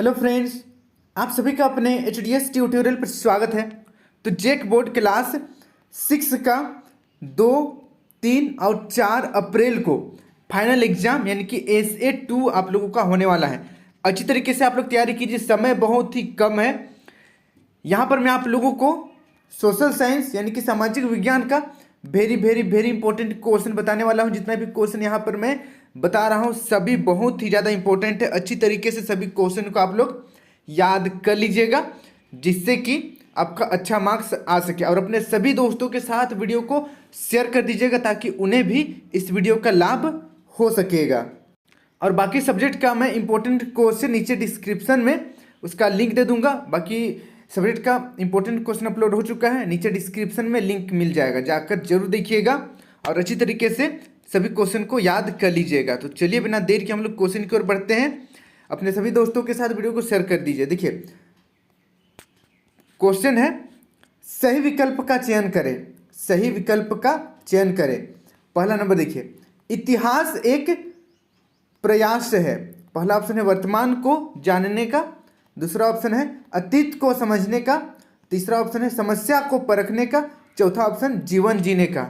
Hello friends, आप सभी का अपने HDS ट्यूटोरियल पर स्वागत है। तो जेक बोर्ड क्लास 6 का 2, 3 और 4 अप्रैल को फाइनल एग्जाम यानी कि SA2 आप लोगों का होने वाला है। अच्छी तरीके से आप लोग तैयारी कीजिए, समय बहुत ही कम है। यहाँ पर मैं आप लोगों को सोशल साइंस यानी कि सामाजिक विज्ञान का very very very important question बताने वाला हूँ। जितना भी क्वेश्चन यहाँ पर मैं बता रहा हूँ सभी बहुत ही ज़्यादा इंपॉर्टेंट है। अच्छी तरीके से सभी क्वेश्चन को आप लोग याद कर लीजिएगा, जिससे कि आपका अच्छा मार्क्स आ सके। और अपने सभी दोस्तों के साथ वीडियो को शेयर कर दीजिएगा ताकि उन्हें भी इस वीडियो का लाभ हो सकेगा। और बाकी सब्जेक्ट का मैं इंपॉर्टेंट क्वेश्चन नीचे डिस्क्रिप्शन में उसका लिंक दे दूंगा। बाकी सब्जेक्ट का इंपॉर्टेंट क्वेश्चन अपलोड हो चुका है, नीचे डिस्क्रिप्शन में लिंक मिल जाएगा, जाकर जरूर देखिएगा और अच्छी तरीके से सभी क्वेश्चन को याद कर लीजिएगा। तो चलिए बिना देर के हम लोग क्वेश्चन की ओर बढ़ते हैं। अपने सभी दोस्तों के साथ वीडियो को शेयर कर दीजिए। देखिए क्वेश्चन है, सही विकल्प का चयन करें। सही विकल्प का चयन करें। पहला नंबर देखिए, इतिहास एक प्रयास है। पहला ऑप्शन है वर्तमान को जानने का, दूसरा ऑप्शन है अतीत को समझने का, तीसरा ऑप्शन है समस्या को परखने का, चौथा ऑप्शन जीवन जीने का।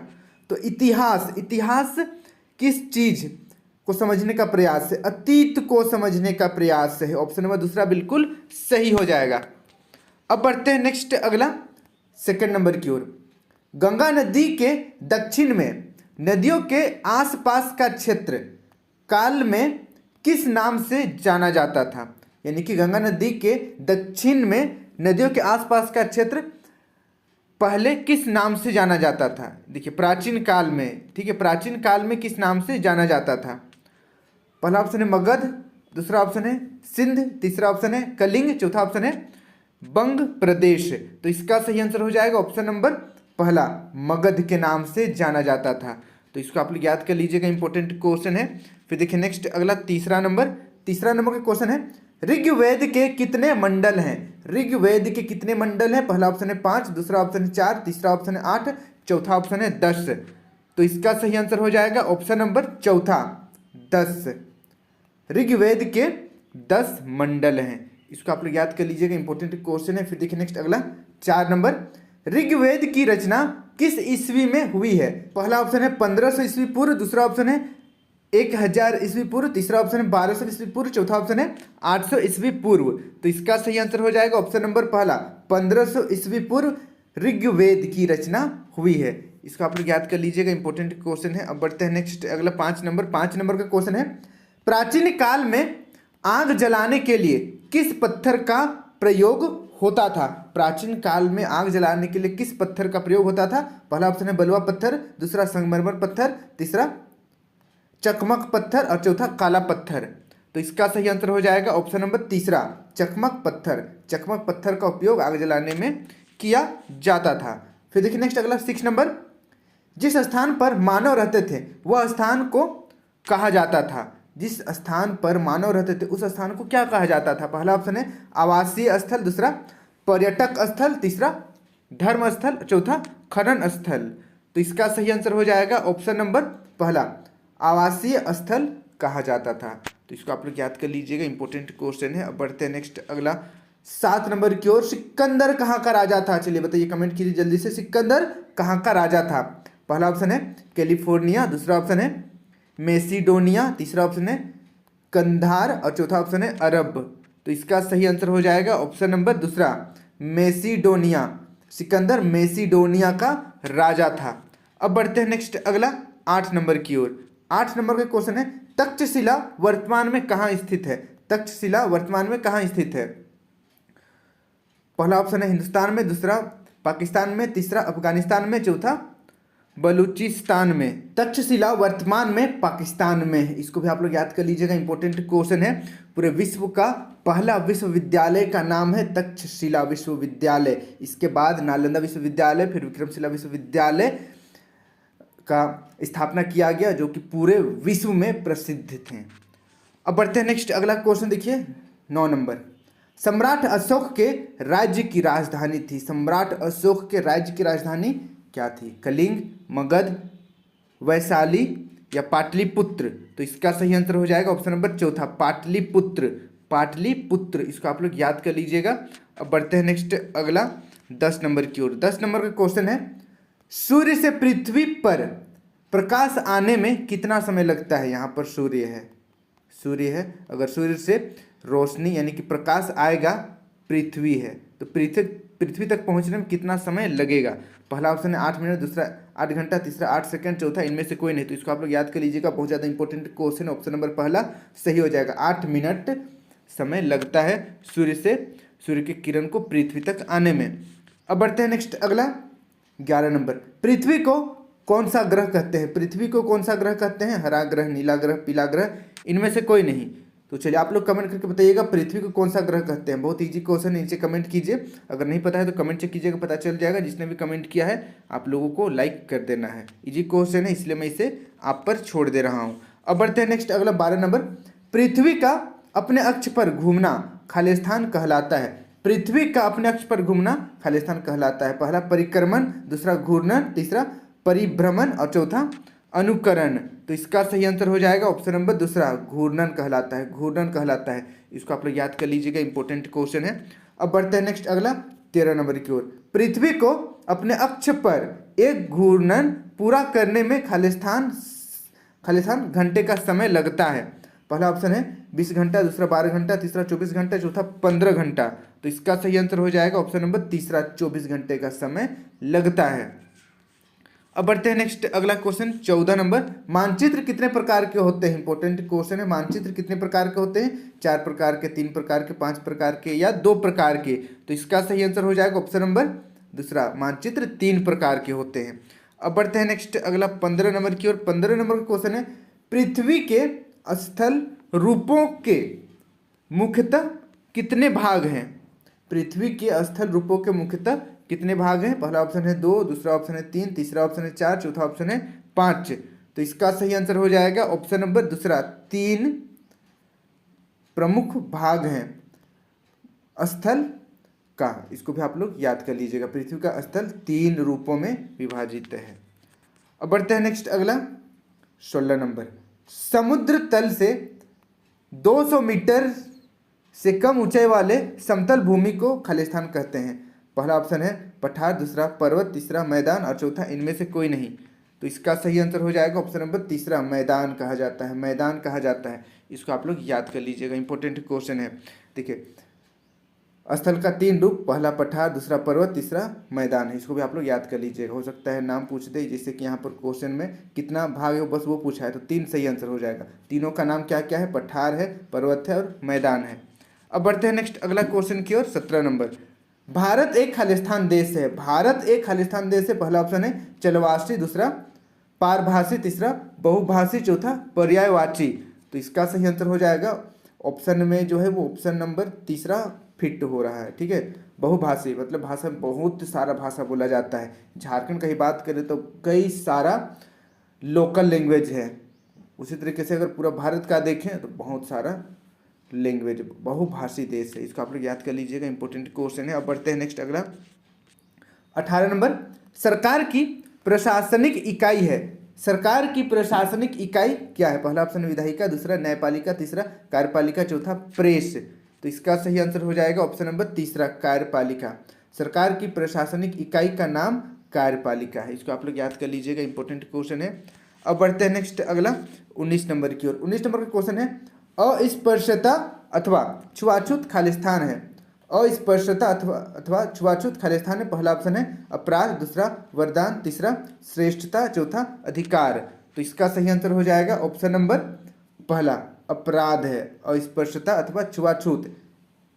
तो इतिहास, इतिहास किस चीज को समझने का प्रयास है? अतीत को समझने का प्रयास है। ऑप्शन नंबर दूसरा बिल्कुल सही हो जाएगा। अब बढ़ते हैं नेक्स्ट अगला सेकंड नंबर की ओर। गंगा नदी के दक्षिण में नदियों के आसपास का क्षेत्र काल में किस नाम से जाना जाता था? यानी कि गंगा नदी के दक्षिण में नदियों के आसपास का क्षेत्र पहले किस नाम से जाना जाता था? देखिए प्राचीन काल में, ठीक है, प्राचीन काल में किस नाम से जाना जाता था? पहला ऑप्शन है मगध, दूसरा ऑप्शन है सिंध, तीसरा ऑप्शन है कलिंग, चौथा ऑप्शन है बंग प्रदेश। तो इसका सही आंसर हो जाएगा ऑप्शन नंबर पहला, मगध के नाम से जाना जाता था। तो इसको आप लोग याद कर लीजिएगा, इंपॉर्टेंट क्वेश्चन है। फिर देखिए नेक्स्ट अगला तीसरा नंबर का क्वेश्चन है, ऋग्वेद के कितने मंडल हैं? ऋग्वेद के कितने मंडल हैं? पहला ऑप्शन है 5, दूसरा ऑप्शन है 4, तीसरा ऑप्शन है 8, चौथा ऑप्शन है 10। तो इसका सही आंसर हो जाएगा ऑप्शन नंबर चौथा, 10। ऋग्वेद के 10 मंडल हैं। इसको आप लोग याद कर लीजिएगा, इंपॉर्टेंट क्वेश्चन है। फिर देखिए नेक्स्ट अगला 4 नंबर, ऋग्वेद की रचना किस ईस्वी में हुई है? पहला ऑप्शन है 1500 ईस्वी पूर्व, दूसरा ऑप्शन है 1000 ईस्वी पूर्व, तीसरा ऑप्शन है 1200 ईस्वी पूर्व, चौथा ऑप्शन है 800 ईस्वी पूर्व। तो इसका सही आंसर हो जाएगा ऑप्शन नंबर पहला, 1500 ईस्वी पूर्व ऋग्वेद की रचना हुई है। इसको आप लोग याद कर लीजिएगा, इंपॉर्टेंट क्वेश्चन है। अब बढ़ते हैं नेक्स्ट अगला 5 नंबर का क्वेश्चन है, प्राचीन काल में आग जलाने के लिए किस पत्थर का प्रयोग होता था? प्राचीन काल में आग जलाने के लिए किस पत्थर का प्रयोग होता था? पहला ऑप्शन है बलुआ पत्थर, दूसरा संगमरमर पत्थर, तीसरा चकमक पत्थर और चौथा काला पत्थर। तो इसका सही आंसर हो जाएगा ऑप्शन नंबर तीसरा, चकमक पत्थर। चकमक पत्थर का उपयोग आग जलाने में किया जाता था। फिर देखिए नेक्स्ट अगला 6 नंबर, जिस स्थान पर मानव रहते थे वह स्थान को कहा जाता था? जिस स्थान पर मानव रहते थे उस स्थान को क्या कहा जाता था? पहला ऑप्शन है आवासीय स्थल, दूसरा पर्यटक स्थल, तीसरा धर्म स्थल, चौथा खनन स्थल। तो इसका सही आंसर हो जाएगा ऑप्शन नंबर पहला, आवासीय स्थल कहा जाता था। तो इसको आप लोग याद कर लीजिएगा, इंपॉर्टेंट क्वेश्चन है। अब बढ़ते हैं नेक्स्ट अगला 7 नंबर की ओर, सिकंदर कहाँ का राजा था? चलिए बताइए, कमेंट कीजिए जल्दी से, सिकंदर कहाँ का राजा था? पहला ऑप्शन है कैलिफोर्निया, दूसरा ऑप्शन है मेसिडोनिया, तीसरा ऑप्शन है कंधार और चौथा ऑप्शन है अरब। तो इसका सही आंसर हो जाएगा ऑप्शन नंबर दूसरा, मेसिडोनिया। सिकंदर मेसिडोनिया का राजा था। अब बढ़ते हैं नेक्स्ट अगला 8 नंबर की ओर। 8 नंबर का क्वेश्चन है, तक्षशिला वर्तमान में कहाँ स्थित है? तक्षशिला वर्तमान में कहाँ स्थित है? पहला ऑप्शन है हिंदुस्तान में, दूसरा पाकिस्तान में, तीसरा अफगानिस्तान में, चौथा बलूचिस्तान में। तक्षशिला वर्तमान में पाकिस्तान में है। इसको भी आप लोग याद कर लीजिएगा, इंपॉर्टेंट क्वेश्चन है। पूरे विश्व का पहला विश्वविद्यालय का नाम है तक्षशिला विश्वविद्यालय। इसके बाद नालंदा विश्वविद्यालय, फिर विक्रमशिला विश्वविद्यालय का स्थापना किया गया, जो कि पूरे विश्व में प्रसिद्ध थे। अब बढ़ते हैं नेक्स्ट अगला क्वेश्चन, देखिए 9 नंबर, सम्राट अशोक के राज्य की राजधानी थी। सम्राट अशोक के राज्य की राजधानी क्या थी? कलिंग, मगध, वैशाली या पाटलिपुत्र? तो इसका सही आंसर हो जाएगा ऑप्शन नंबर चौथा, पाटलिपुत्र। पाटलिपुत्र, इसको आप लोग याद कर लीजिएगा। अब बढ़ते हैं नेक्स्ट अगला 10 नंबर की ओर। 10 नंबर का क्वेश्चन है, सूर्य से पृथ्वी पर प्रकाश आने में कितना समय लगता है। यहाँ पर सूर्य है, अगर सूर्य से रोशनी यानी कि प्रकाश आएगा, पृथ्वी है, तो पृथ्वी तक पहुंचने में कितना समय लगेगा। पहला ऑप्शन है 8 मिनट, दूसरा 8 घंटा, तीसरा 8 सेकंड, चौथा इनमें से कोई नहीं। तो इसको आप लोग याद कर लीजिएगा, बहुत ज़्यादा इंपॉर्टेंट क्वेश्चन। ऑप्शन नंबर पहला सही हो जाएगा। 8 मिनट समय लगता है सूर्य की किरण को पृथ्वी तक आने में। अब बढ़ते हैं नेक्स्ट अगला 11 नंबर। पृथ्वी को कौन सा ग्रह कहते हैं। पृथ्वी को कौन सा ग्रह कहते हैं। हरा ग्रह, नीला ग्रह, पीला ग्रह, इनमें से कोई नहीं। तो चलिए आप लोग कमेंट करके बताइएगा पृथ्वी को कौन सा ग्रह कहते हैं। बहुत इजी क्वेश्चन है, नीचे कमेंट कीजिए। अगर नहीं पता है तो कमेंट चेक कीजिएगा, पता चल जाएगा। जिसने भी कमेंट किया है आप लोगों को लाइक कर देना है। इजी क्वेश्चन है, इसलिए मैं इसे आप पर छोड़ दे रहा हूँ। अब बढ़ते हैं नेक्स्ट अगला 12 नंबर। पृथ्वी का अपने अक्ष पर घूमना खालिस्तान कहलाता है। पृथ्वी का अपने अक्ष पर घूमना खालिस्तान कहलाता है। पहला परिक्रमण, दूसरा घूर्णन, तीसरा परिभ्रमण और चौथा अनुकरण। तो इसका सही आंसर हो जाएगा ऑप्शन नंबर दूसरा, घूर्णन कहलाता है। इसको आप लोग याद कर लीजिएगा, इंपॉर्टेंट क्वेश्चन है। अब बढ़ते हैं नेक्स्ट अगला 13 नंबर की ओर। पृथ्वी को अपने अक्ष पर एक घूर्णन पूरा करने में खालिस्तान घंटे का समय लगता है। पहला ऑप्शन है 20 घंटा, दूसरा 12 घंटा, तीसरा 24 घंटा, चौथा 15 घंटा। तो इसका सही आंसर हो जाएगा ऑप्शन नंबर तीसरा, 24 घंटे का समय लगता है। अब बढ़ते हैं नेक्स्ट अगला क्वेश्चन 14 नंबर। मानचित्र कितने प्रकार के होते हैं। इंपॉर्टेंट क्वेश्चन है। मानचित्र कितने प्रकार के होते हैं। 4 प्रकार के, 3 प्रकार के, 5 प्रकार के या 2 प्रकार के। तो इसका सही आंसर हो जाएगा ऑप्शन नंबर दूसरा, मानचित्र 3 प्रकार के होते हैं। अब बढ़ते हैं नेक्स्ट अगला 15 नंबर की ओर। 15 नंबर का क्वेश्चन है, पृथ्वी के स्थल रूपों के मुख्यतः कितने भाग हैं। पृथ्वी के स्थल रूपों के मुख्यतः कितने भाग हैं। पहला ऑप्शन है 2, दूसरा ऑप्शन है 3, तीसरा ऑप्शन है 4, चौथा ऑप्शन है 5। तो इसका सही आंसर हो जाएगा ऑप्शन नंबर दूसरा, 3 प्रमुख भाग हैं स्थल का। इसको भी आप लोग याद कर लीजिएगा। पृथ्वी का स्थल 3 रूपों में विभाजित है। अब बढ़ते हैं नेक्स्ट अगला 16 नंबर। समुद्र तल से 200 मीटर से कम ऊंचाई वाले समतल भूमि को खालिस्तान कहते हैं। पहला ऑप्शन है पठार, दूसरा पर्वत, तीसरा मैदान और चौथा इनमें से कोई नहीं। तो इसका सही आंसर हो जाएगा ऑप्शन नंबर तीसरा, मैदान कहा जाता है। इसको आप लोग याद कर लीजिएगा, इंपॉर्टेंट क्वेश्चन है। देखिए, स्थल का 3 रूप, पहला पठार, दूसरा पर्वत, तीसरा मैदान है। इसको भी आप लोग याद कर लीजिएगा। हो सकता है नाम पूछ दे, जैसे कि यहाँ पर क्वेश्चन में कितना भाग है बस वो पूछा है, तो 3 सही आंसर हो जाएगा। तीनों का नाम क्या क्या है, पठार है, पर्वत है और मैदान है। अब बढ़ते हैं नेक्स्ट अगला क्वेश्चन की ओर 17 नंबर। भारत एक खालिस्तान देश है। पहला ऑप्शन है चलवासी, दूसरा पारभाषी, तीसरा बहुभाषी, चौथा पर्यायवाची। तो इसका सही आंसर हो जाएगा ऑप्शन में जो है वो ऑप्शन नंबर तीसरा फिट हो रहा है। ठीक है, बहुभाषी मतलब भाषा, बहुत सारा भाषा बोला जाता है। झारखंड की बात करें तो कई सारा लोकल लैंग्वेज है। उसी तरीके से अगर पूरा भारत का देखें तो बहुत सारा लैंग्वेज, बहुभाषी देश है। इसको आप लोग याद कर लीजिएगा, इंपॉर्टेंट क्वेश्चन है। अब बढ़ते हैं नेक्स्ट अगला 18 नंबर। सरकार की प्रशासनिक इकाई है। सरकार की प्रशासनिक इकाई क्या है। पहला ऑप्शन विधायिका, दूसरा न्यायपालिका, तीसरा कार्यपालिका, चौथा प्रेस। तो इसका सही आंसर हो जाएगा ऑप्शन नंबर तीसरा, कार्यपालिका। सरकार की प्रशासनिक इकाई का नाम कार्यपालिका है। इसको आप लोग याद कर लीजिएगा, इंपॉर्टेंट क्वेश्चन है। अब बढ़ते हैं नेक्स्ट अगला 19 नंबर की ओर। 19 नंबर का क्वेश्चन है, अस्पृश्यता अथवा छुआछूत खालिस्तान है। अस्पृश्यता अथवा छुआछूत खालिस्तान है। पहला ऑप्शन है अपराध, दूसरा वरदान, तीसरा श्रेष्ठता, चौथा अधिकार। तो इसका सही आंसर हो जाएगा ऑप्शन नंबर पहला, अपराध है। अस्पृश्यता अथवा छुआछूत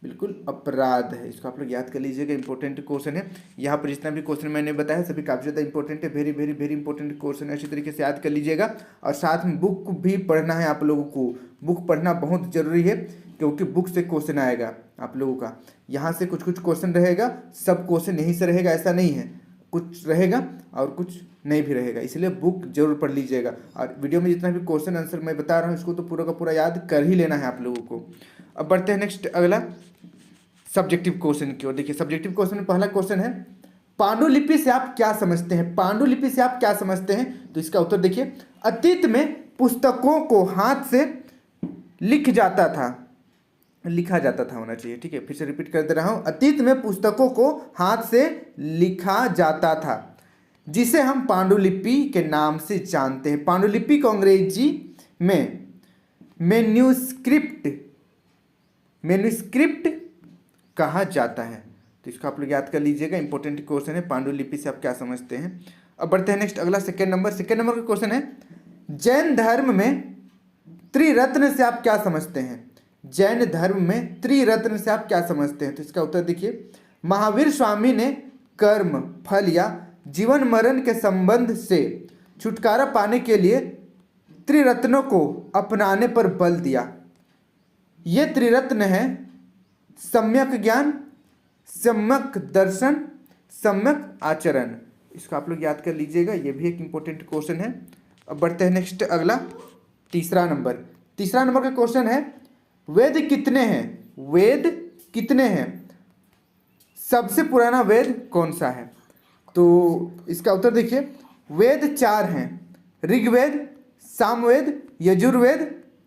बिल्कुल अपराध है। इसको आप लोग याद कर लीजिएगा, इंपॉर्टेंट क्वेश्चन है। यहाँ पर जितना भी क्वेश्चन मैंने बताया सभी काफ़ी ज़्यादा इंपॉर्टेंट है, very very very important question है। अच्छी तरीके से याद कर लीजिएगा और साथ में बुक भी पढ़ना है आप लोगों को। बुक पढ़ना बहुत जरूरी है क्योंकि बुक से क्वेश्चन आएगा आप लोगों का। यहाँ से कुछ कुछ क्वेश्चन रहेगा, सब क्वेश्चन यहीं से रहेगा ऐसा नहीं है, कुछ रहेगा और कुछ नहीं भी रहेगा, इसलिए बुक जरूर पढ़ लीजिएगा। और वीडियो में जितना भी क्वेश्चन आंसर मैं बता रहा हूँ इसको तो पूरा का पूरा याद कर ही लेना है आप लोगों को। अब बढ़ते हैं नेक्स्ट अगला सब्जेक्टिव क्वेश्चन की ओर। देखिए, सब्जेक्टिव क्वेश्चन में पहला क्वेश्चन है, पांडुलिपि से आप क्या समझते हैं। पांडुलिपि से आप क्या समझते हैं। तो इसका उत्तर देखिए, अतीत में पुस्तकों को हाथ से लिख जाता था। लिखा जाता था होना चाहिए, ठीक है। फिर से रिपीट कर दे रहा हूँ, अतीत में पुस्तकों को हाथ से लिखा जाता था जिसे हम पांडुलिपि के नाम से जानते हैं। पांडुलिपि को अंग्रेजी में मैन्युस्क्रिप्ट कहा जाता है। तो इसको आप लोग याद कर लीजिएगा, इंपॉर्टेंट क्वेश्चन है। पांडुलिपि से आप क्या समझते हैं। अब बढ़ते हैं नेक्स्ट, अगला सेकेंड नंबर का क्वेश्चन है, जैन धर्म में त्रिरत्न से आप क्या समझते हैं। जैन धर्म में त्रिरत्न से आप क्या समझते हैं। तो इसका उत्तर देखिए, महावीर स्वामी ने कर्म, फल या जीवन मरण के संबंध से छुटकारा पाने के लिए त्रिरत्नों को अपनाने पर बल दिया। ये त्रिरत्न है सम्यक ज्ञान, सम्यक दर्शन, सम्यक आचरण। इसको आप लोग याद कर लीजिएगा, ये भी एक इंपॉर्टेंट क्वेश्चन है। अब बढ़ते हैं नेक्स्ट, अगला तीसरा नंबर का क्वेश्चन है, वेद कितने हैं। सबसे पुराना वेद कौन सा है। तो इसका उत्तर देखिए, वेद 4 हैं, ऋग्वेद, सामवेद, यजुर्वेद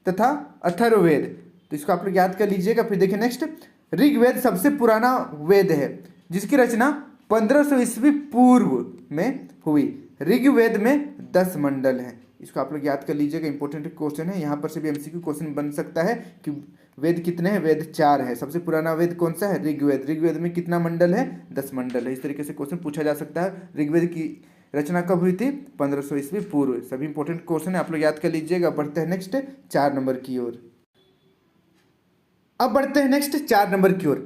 तथा अथर्ववेद। तो इसको आप लोग याद कर लीजिएगा। फिर देखिए नेक्स्ट, ऋग्वेद सबसे पुराना वेद है जिसकी रचना 1500 ईस्वी पूर्व में हुई। ऋग्वेद में 10 मंडल हैं। इसको आप लोग याद कर लीजिएगा, इंपॉर्टेंट क्वेश्चन है। यहाँ पर से भी एमसीक्यू क्वेश्चन बन सकता है कि वेद कितने हैं। वेद 4 है। सबसे पुराना वेद कौन सा है, ऋग्वेद में कितना मंडल है, 10 मंडल है। इस तरीके से क्वेश्चन पूछा जा सकता है। ऋग्वेद की रचना कब हुई थी, 1500 ईस्वी पूर्व। सभी इंपॉर्टेंट क्वेश्चन है, आप लोग याद कर लीजिएगा। बढ़ते हैं नेक्स्ट 4 नंबर की ओर। अब बढ़ते हैं नेक्स्ट 4 नंबर की ओर।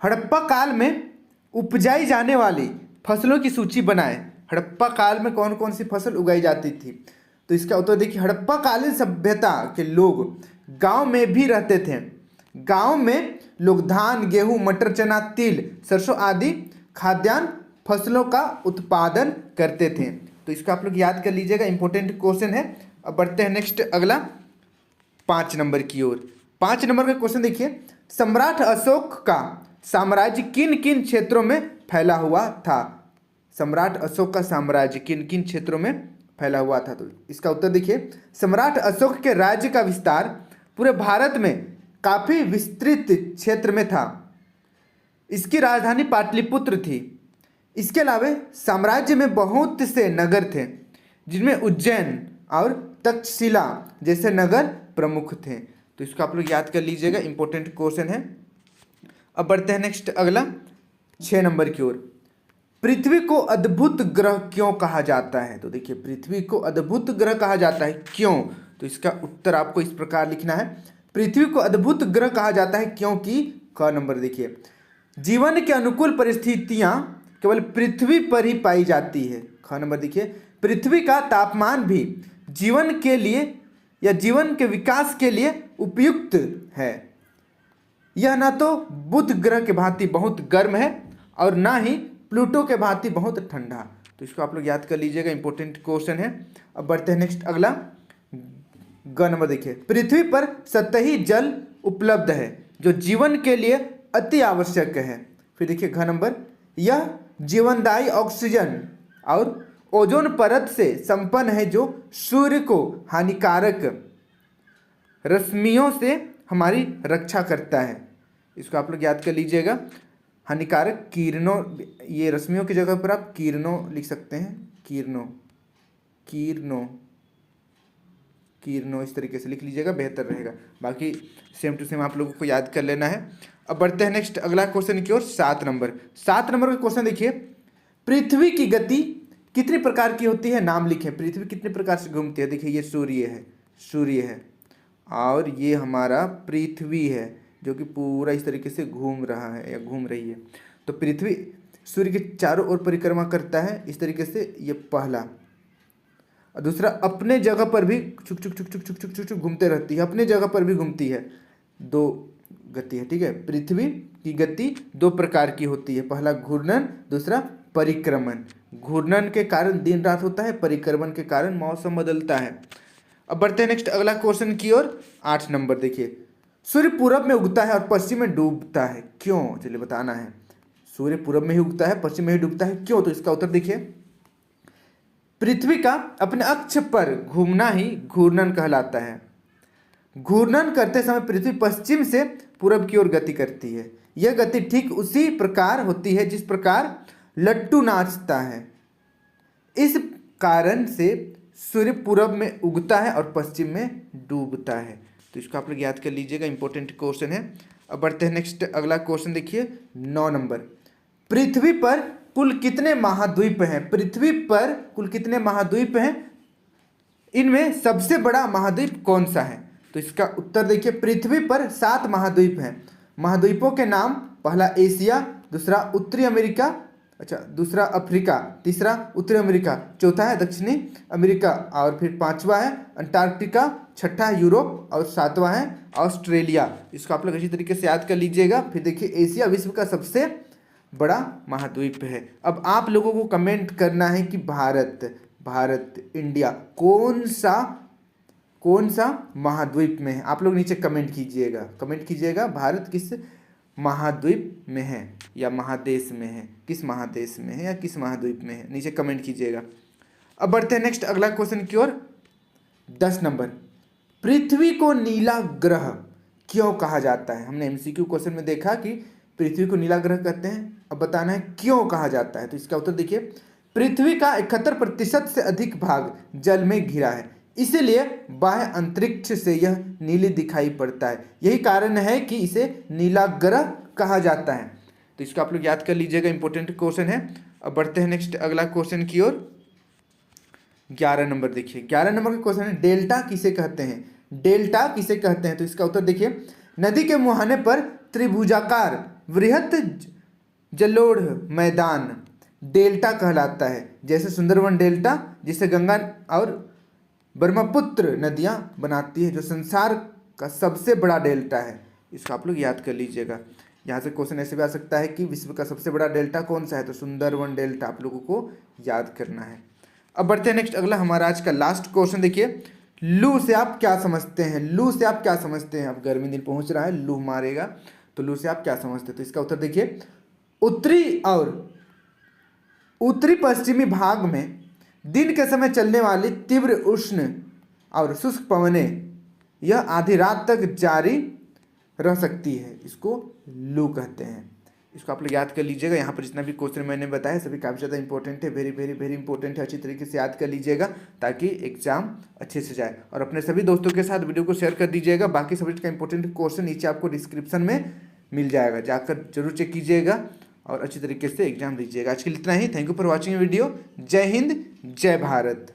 हड़प्पा काल में उपजाई जाने वाली फसलों की सूची बनाएं। हड़प्पा काल में कौन कौन सी फसल उगाई जाती थी। तो इसका उत्तर देखिए, हड़प्पा कालीन सभ्यता के लोग गांव में भी रहते थे। गांव में लोग धान, गेहूं, मटर, चना, तिल, सरसों आदि खाद्यान्न फसलों का उत्पादन करते थे। तो इसको आप लोग याद कर लीजिएगा, इंपॉर्टेंट क्वेश्चन है। अब बढ़ते हैं नेक्स्ट, अगला 5 नंबर की ओर। 5 नंबर का क्वेश्चन देखिए, सम्राट अशोक का साम्राज्य किन किन क्षेत्रों में फैला हुआ था। सम्राट अशोक का साम्राज्य किन किन क्षेत्रों में फैला हुआ था। तो इसका उत्तर देखिए, सम्राट अशोक के राज्य का विस्तार पूरे भारत में काफी विस्तृत क्षेत्र में था। इसकी राजधानी पाटलिपुत्र थी। इसके अलावा साम्राज्य में बहुत से नगर थे जिनमें उज्जैन और तक्षशिला जैसे नगर प्रमुख थे। तो इसको आप लोग याद कर लीजिएगा, इंपॉर्टेंट क्वेश्चन है। अब बढ़ते हैं नेक्स्ट, अगला 6 नंबर की ओर। पृथ्वी को अद्भुत ग्रह क्यों कहा जाता है। तो देखिए, पृथ्वी को अद्भुत ग्रह कहा जाता है, क्यों। तो इसका उत्तर आपको इस प्रकार लिखना है, पृथ्वी को अद्भुत ग्रह कहा जाता है क्योंकि, क नंबर देखिए, जीवन के अनुकूल परिस्थितियां केवल पृथ्वी पर ही पाई जाती है। ख नंबर देखिए, पृथ्वी का तापमान भी जीवन के लिए या जीवन के विकास के लिए उपयुक्त है। यह न तो बुध ग्रह के भांति बहुत गर्म है और ना ही प्लूटो के भांति बहुत ठंडा। तो इसको आप लोग याद कर लीजिएगा, इंपॉर्टेंट क्वेश्चन है। अब बढ़ते हैं नेक्स्ट, अगला ग नंबर देखिए, पृथ्वी पर सतही जल उपलब्ध है जो जीवन के लिए अति आवश्यक है। फिर देखिए घ नंबर, यह जीवनदायी ऑक्सीजन और ओजोन परत से संपन्न है जो सूर्य को हानिकारक रश्मियों से हमारी रक्षा करता है। इसको आप लोग याद कर लीजिएगा, हानिकारक किरणों, ये रश्मियों की जगह पर आप किरणों लिख सकते हैं, किरणों इस तरीके से लिख लीजिएगा, बेहतर रहेगा। बाकी सेम टू सेम आप लोगों को याद कर लेना है। अब बढ़ते हैं नेक्स्ट अगला क्वेश्चन की ओर। 7 नंबर का क्वेश्चन देखिए, पृथ्वी की गति कितनी प्रकार की होती है, नाम लिखें। पृथ्वी कितने प्रकार से घूमती है। देखिए, ये सूर्य है और ये हमारा पृथ्वी है जो कि पूरा इस तरीके से घूम रहा है या घूम रही है। तो पृथ्वी सूर्य के चारों ओर परिक्रमा करता है इस तरीके से, ये पहला। और दूसरा, अपने जगह पर भी छुक छुक छुक छुक छुक छुक छुक छुक घूमते रहती है, अपने जगह पर भी घूमती है। 2 गति है, ठीक है। पृथ्वी की गति 2 प्रकार की होती है, पहला घूर्णन, दूसरा परिक्रमण। घूर्णन के कारण दिन रात होता है, परिक्रमण के कारण मौसम बदलता है। अब बढ़ते हैं नेक्स्ट अगला क्वेश्चन की ओर। 8 नंबर देखिए, सूर्य पूरब में उगता है और पश्चिम में डूबता है, क्यों। चलिए बताना है, सूर्य पूरब में ही उगता है, पश्चिम में ही डूबता है, क्यों। तो इसका उत्तर देखिए, पृथ्वी का अपने अक्ष पर घूमना ही घूर्णन कहलाता है। घूर्णन करते समय पृथ्वी पश्चिम से पूरब की ओर गति करती है। यह गति ठीक उसी प्रकार होती है जिस प्रकार लट्टू नाचता है। इस कारण से सूर्य पूरब में उगता है और पश्चिम में डूबता है। तो इसको आप लोग याद कर लीजिएगा, इंपॉर्टेंट क्वेश्चन है। अब बढ़ते हैं नेक्स्ट, अगला क्वेश्चन देखिए 9 नंबर। पृथ्वी पर कुल कितने महाद्वीप हैं? पृथ्वी पर कुल कितने महाद्वीप हैं? इनमें सबसे बड़ा महाद्वीप कौन सा है? तो इसका उत्तर देखिए, पृथ्वी पर 7 महाद्वीप हैं। महाद्वीपों के नाम, पहला एशिया, दूसरा उत्तरी अमेरिका, दूसरा अफ्रीका, तीसरा उत्तरी अमेरिका, चौथा है दक्षिणी अमेरिका, और फिर पांचवा है अंटार्कटिका, छठा है यूरोप और सातवां है ऑस्ट्रेलिया। इसको आप लोग अच्छी तरीके से याद कर लीजिएगा। फिर देखिए, एशिया विश्व का सबसे बड़ा महाद्वीप है। अब आप लोगों को कमेंट करना है कि भारत इंडिया कौन सा महाद्वीप में है। आप लोग नीचे कमेंट कीजिएगा भारत किस महाद्वीप में है या महादेश में है, किस महादेश में है या किस महाद्वीप में है, नीचे कमेंट कीजिएगा। अब बढ़ते हैं नेक्स्ट अगला क्वेश्चन की ओर। 10 नंबर, पृथ्वी को नीला ग्रह क्यों कहा जाता है? हमने एमसीक्यू क्वेश्चन में देखा कि पृथ्वी को नीला ग्रह कहते हैं। अब बताना है क्यों कहा जाता है। तो इसका उत्तर देखिए, पृथ्वी का 71% से अधिक भाग जल में घिरा है, इसीलिए बाह्य अंतरिक्ष से यह नीली दिखाई पड़ता है। यही कारण है कि इसे नीला ग्रह कहा जाता है। तो इसको आप लोग याद कर लीजिएगा, इंपॉर्टेंट क्वेश्चन है। अब बढ़ते हैं नेक्स्ट अगला क्वेश्चन की ओर। 11 नंबर देखिए, 11 नंबर का क्वेश्चन है, डेल्टा किसे कहते हैं? डेल्टा किसे कहते हैं? तो इसका उत्तर देखिए, नदी के मुहाने पर त्रिभुजाकार वृहत जलोढ़ मैदान डेल्टा कहलाता है। जैसे सुंदरवन डेल्टा, जिसे गंगा और ब्रह्मपुत्र नदियां बनाती है, जो संसार का सबसे बड़ा डेल्टा है। इसको आप लोग याद कर लीजिएगा। यहाँ से क्वेश्चन ऐसे भी आ सकता है कि विश्व का सबसे बड़ा डेल्टा कौन सा है? तो सुंदरवन डेल्टा आप लोगों को याद करना है। अब बढ़ते हैं नेक्स्ट अगला, हमारा आज का लास्ट क्वेश्चन देखिए, लू से आप क्या समझते हैं? लू से आप क्या समझते हैं? अब गर्मी दिन पहुंच रहा है, लू मारेगा, तो लू से आप क्या समझते हैं? तो इसका उत्तर देखिए, उत्तरी और उत्तरी पश्चिमी भाग में दिन के समय चलने वाली तीव्र उष्ण और शुष्क पवनें यह आधी रात तक जारी रह सकती है, इसको लू कहते हैं। इसको आप लोग याद कर लीजिएगा। यहाँ पर जितना भी क्वेश्चन मैंने बताया सभी काफ़ी ज़्यादा इंपॉर्टेंट है, वेरी वेरी वेरी इंपॉर्टेंट है। अच्छी तरीके से याद कर लीजिएगा ताकि एग्जाम अच्छे से जाए, और अपने सभी दोस्तों के साथ वीडियो को शेयर कर दीजिएगा। बाकी सब्जेक्ट का इंपॉर्टेंट क्वेश्चन नीचे आपको डिस्क्रिप्शन में मिल जाएगा, जाकर जरूर चेक कीजिएगा और अच्छी तरीके से एग्जाम दीजिएगा। आज के लिए इतना ही। Thank you for watching video. जय हिंद, जय भारत।